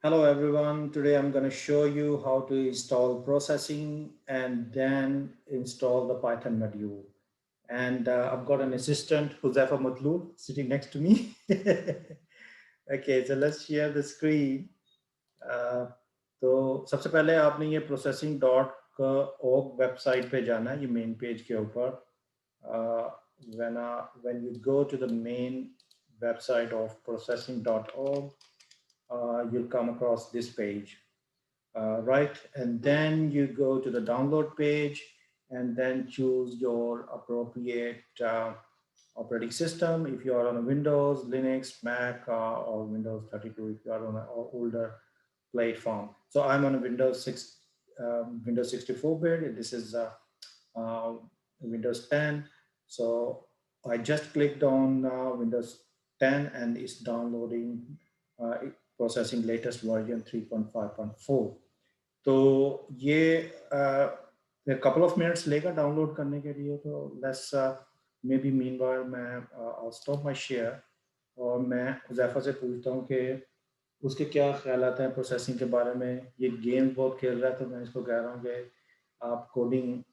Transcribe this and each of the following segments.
Hello everyone, today I'm going to show you how to install processing and then install the Python module. And I've got an assistant, Huzafa Matlul, sitting next to me. Okay, so let's share the screen. Uh, तो सबसे पहले आपने ये processing.org website पे जाना है, ये main page के ऊपर. uh, when you go to the main website of processing.org, you'll come across this page, right? And then you go to the download page and then choose your appropriate operating system. If you are on a Windows, Linux, Mac, or Windows 32, if you are on an older platform. So I'm on a Windows 64-bit. This is uh, Windows 10. So I just clicked on Windows 10 and it's downloading, processing latest version 3.5.4. तो ये a couple of minutes लेगा download करने के लिए. तो let's maybe meanwhile मैं I'll stop my share और मैं हुज़ैफा से पूछता हूँ कि उसके क्या ख्यालात हैं प्रोसेसिंग के बारे में. ये गेम बहुत खेल रहा है तो मैं इसको कह रहा हूँ कि आप coding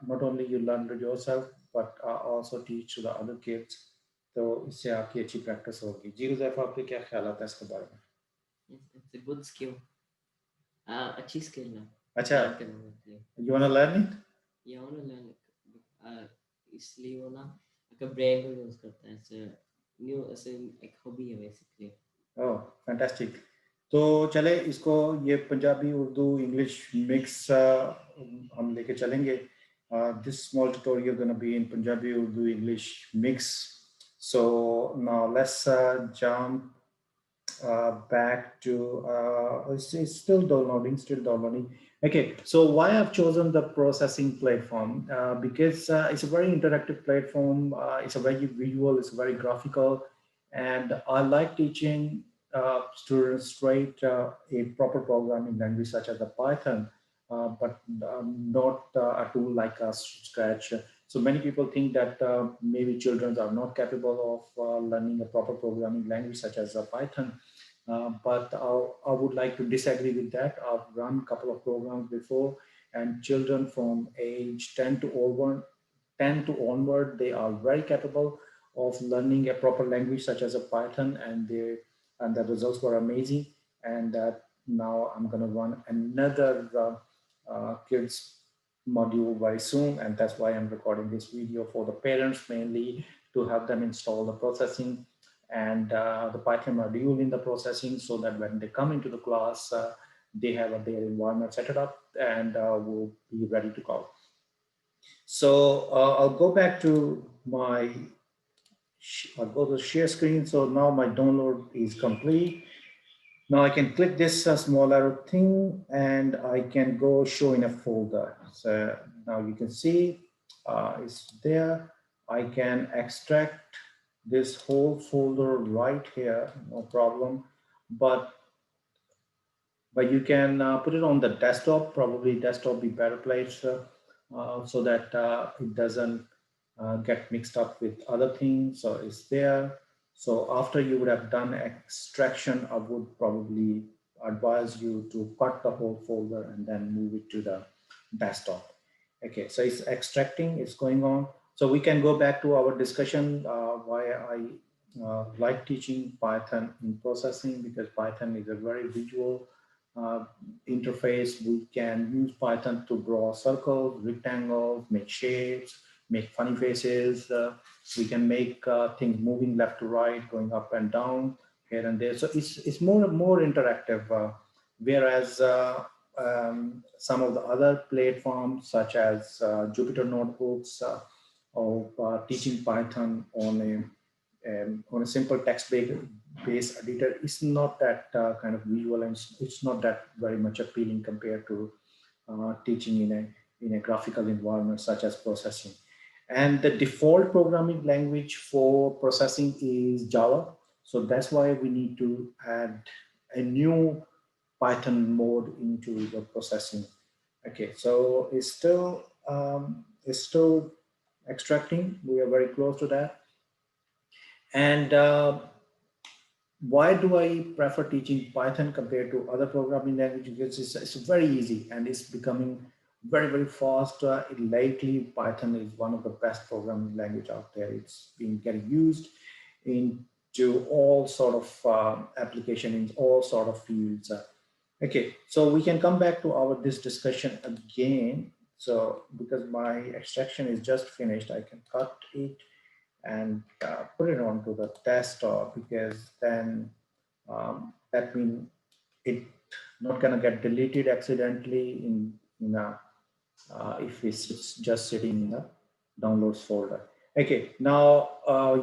not only you learn it yourself but also teach to the other kids. तो इससे आपकी अच्छी प्रैक्टिस होगी. जी हुज़ैफा, आपके क्या ख्यालात हैं इसके बारे में? It's a good skill. अच्छी skill है. अच्छा, Learn करना होता है. you wanna learn it? ये हो ना learn इसलिए वो ना आपका brain को use करता है. It's a new ऐसे एक hobby है basically. Oh fantastic. तो चले इसको ये पंजाबी उर्दू इंग्लिश मिक्स हम लेके चलेंगे. This small tutorial gonna be in Punjabi Urdu English mix. So now let's jump back to it's still downloading, okay. So why I've chosen the processing platform, because it's a very interactive platform. It's a very visual, it's very graphical, and I like teaching students straight a proper programming language such as the Python, but not a tool like Scratch. So many people think that maybe children are not capable of learning a proper programming language such as Python. But I would like to disagree with that. I've run a couple of programs before, and children from age 10 to onward, they are very capable of learning a proper language such as a Python, and the results were amazing. And now I'm going to run another kids module very soon, and that's why I'm recording this video for the parents mainly, to help them install the processing and the Python module in the processing, so that when they come into the class, they have their environment set it up and will be ready to go. So I'll go back to I'll go to share screen. So now my download is complete. Now I can click this small arrow thing and I can go show in a folder. So now you can see it's there. I can extract this whole folder right here, no problem. But you can put it on the desktop. Probably desktop be better place, so that it doesn't get mixed up with other things. So it's there. So after you would have done extraction, I would probably advise you to cut the whole folder and then move it to the desktop. Okay, so it's extracting, it's going on. So we can go back to our discussion why I like teaching Python in processing, because Python is a very visual uh, interface. We can use Python to draw circles, rectangles, make shapes, make funny faces. We can make things moving left to right, going up and down, here and there. So it's more interactive. Whereas some of the other platforms, such as Jupyter Notebooks, or teaching Python on a simple text-based editor, is not that kind of visual, and it's not that very much appealing compared to teaching in a graphical environment such as processing. And the default programming language for processing is Java. So that's why we need to add a new Python mode into the processing. Okay, so it's still extracting. We are very close to that. And why do I prefer teaching Python compared to other programming languages? Because it's very easy and it's becoming very, very fast. Lately, Python is one of the best programming language out there. It's been getting used into all sort of application in all sort of fields. Okay, so we can come back to our this discussion again. So because my extraction is just finished, I can cut it and put it onto the desktop, because then that means it not gonna get deleted accidentally in a, if it's just sitting in the downloads folder. Okay, now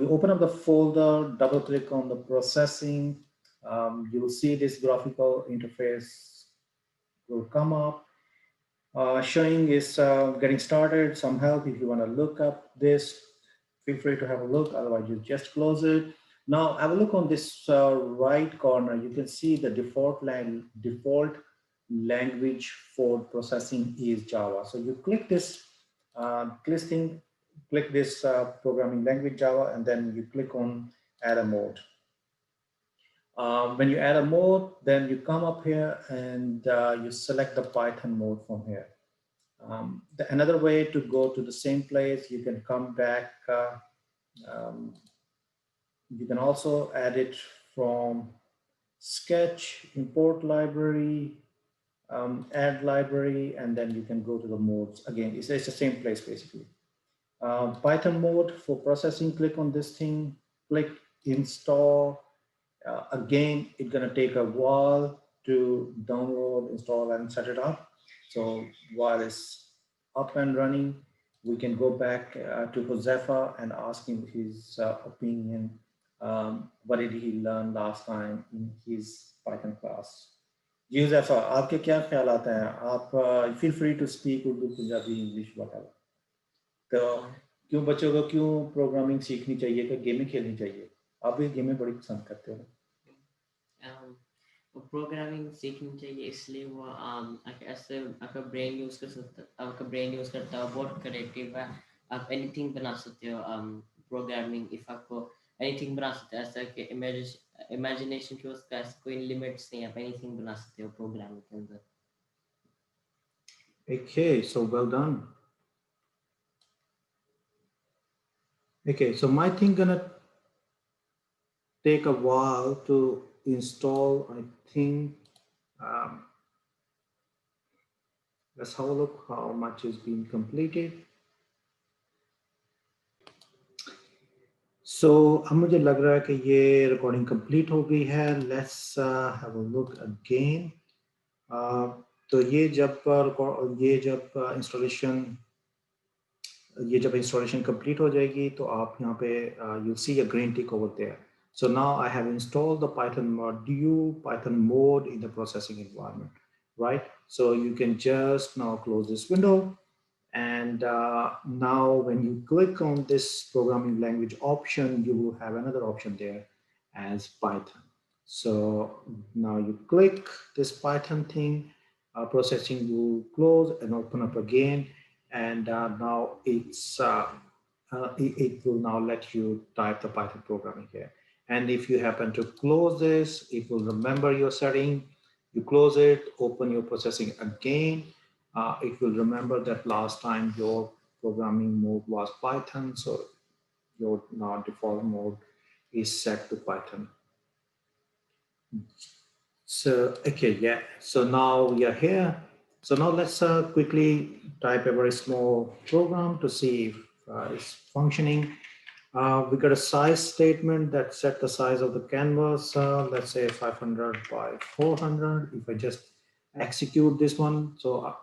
you open up the folder, double click on the processing. You will see this graphical interface will come up. Showing is getting started, some help. If you want to look up this, feel free to have a look, otherwise you just close it. Now have a look on this right corner. You can see the default language for processing is Java. So you click this click this programming language Java, and then you click on add a mode. When you add a mode, then you come up here and you select the Python mode from here. Another way to go to the same place, you can come back. Um, you can also add it from Sketch, import library, add library, and then you can go to the modes. Again, it's the same place basically. Python mode for processing, click on this thing, click install. Again, it's gonna take a while to download, install, and set it up. So while it's up and running, we can go back to Josefa and ask him his opinion. What did he learn last time in his Python class? जी Josefa, आपके क्या ख्यालात हैं? आप feel free to speak Urdu, Punjabi, English, whatever. तो क्यों बच्चों को क्यों प्रोग्रामिंग सीखनी चाहिए, कि गेमें खेलनी चाहिए? आप भी गेमें बड़ी पसंद करते हो? प्रोग्रामिंग सीखनी चाहिए, इसलिए वो ऐसे आपका ब्रेन यूज कर सकता है, आपका ब्रेन यूज करता है, बहुत क्रिएटिव है, आप एनीथिंग बना सकते हो। प्रोग्रामिंग इफ आपको एनीथिंग बना सकते हो, ऐसा कि इमेजिनेशन की उसका कोई लिमिट्स नहीं है, आप एनीथिंग बना सकते हो प्रोग्रामिंग के अंदर। Okay, so well done. Okay, so my thing gonna take a while to install, I think. Let's have a look how much is being completed. So अब मुझे लग रहा है कि ये recording complete हो गई है. Let's have a look again. तो ये जब installation complete हो जाएगी, तो आप यहाँ पे you'll see a green tick over there. So now I have installed the Python module, Python mode in the processing environment, right? So you can just now close this window. And now when you click on this programming language option, you will have another option there as Python. So now you click this Python thing, processing will close and open up again. And now it will now let you type the Python programming here. And if you happen to close this, it will remember your setting. You close it, open your processing again. It will remember that last time your programming mode was Python, so your now default mode is set to Python. So, okay, yeah, so now we are here. So now let's quickly type a very small program to see if it's functioning. We got a size statement that set the size of the canvas, let's say 500 by 400. If I just execute this one, so I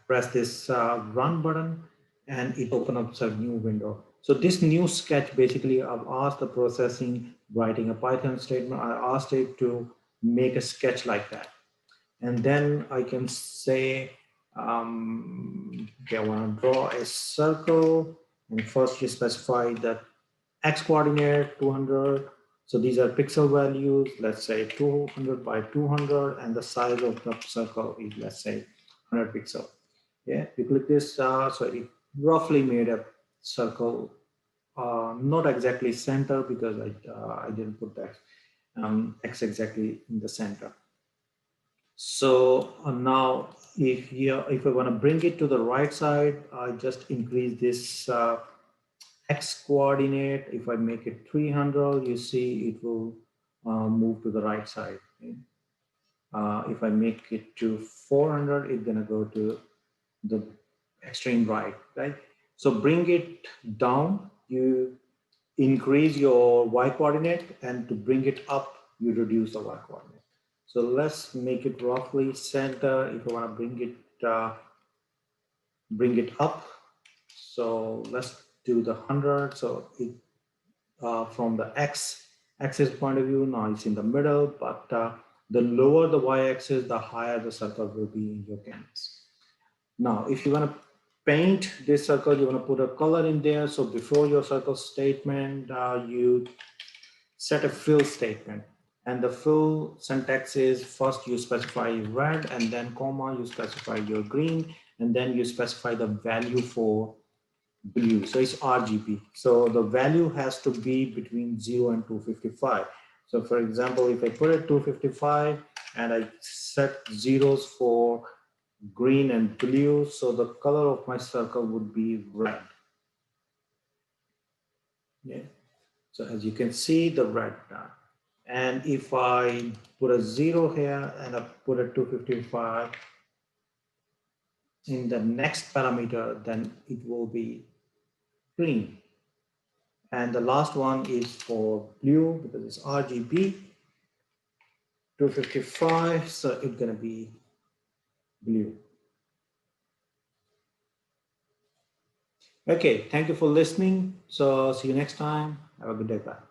press this run button and it opens up a new window. So this new sketch, basically I've asked the processing, writing a Python statement, I asked it to make a sketch like that. And then I can say, okay, I want to draw a circle, and first you specify the X coordinate 200. So these are pixel values, let's say 200 by 200, and the size of the circle is, let's say 100 pixel. Yeah, you click this, so it roughly made a circle not exactly center because I didn't put that X exactly in the center. So now if I want to bring it to the right side, I just increase this X coordinate. If I make it 300, you see it will move to the right side. Okay? If I make it to 400, it's gonna go to the extreme right, right? So bring it down, you increase your Y coordinate, and to bring it up, you reduce the Y coordinate. So let's make it roughly center. If I want to bring it up, so let's do the 100. So it from the x-axis point of view, now it's in the middle, but the lower the y-axis, the higher the circle will be in your canvas. Now, if you want to paint this circle, you want to put a color in there. So before your circle statement, you set a fill statement. And the fill syntax is first you specify red and then comma, you specify your green, and then you specify the value for blue. So it's RGB. So the value has to be between 0 and 255. So for example, if I put it 255 and I set zeros for green and blue, so the color of my circle would be red. Yeah. So as you can see, the red now. And if I put a 0 here and I put a 255 in the next parameter, then it will be green. And the last one is for blue because it's RGB 255, so it's going to be blue. Okay, thank you for listening. So see you next time. Have a good day. Bye.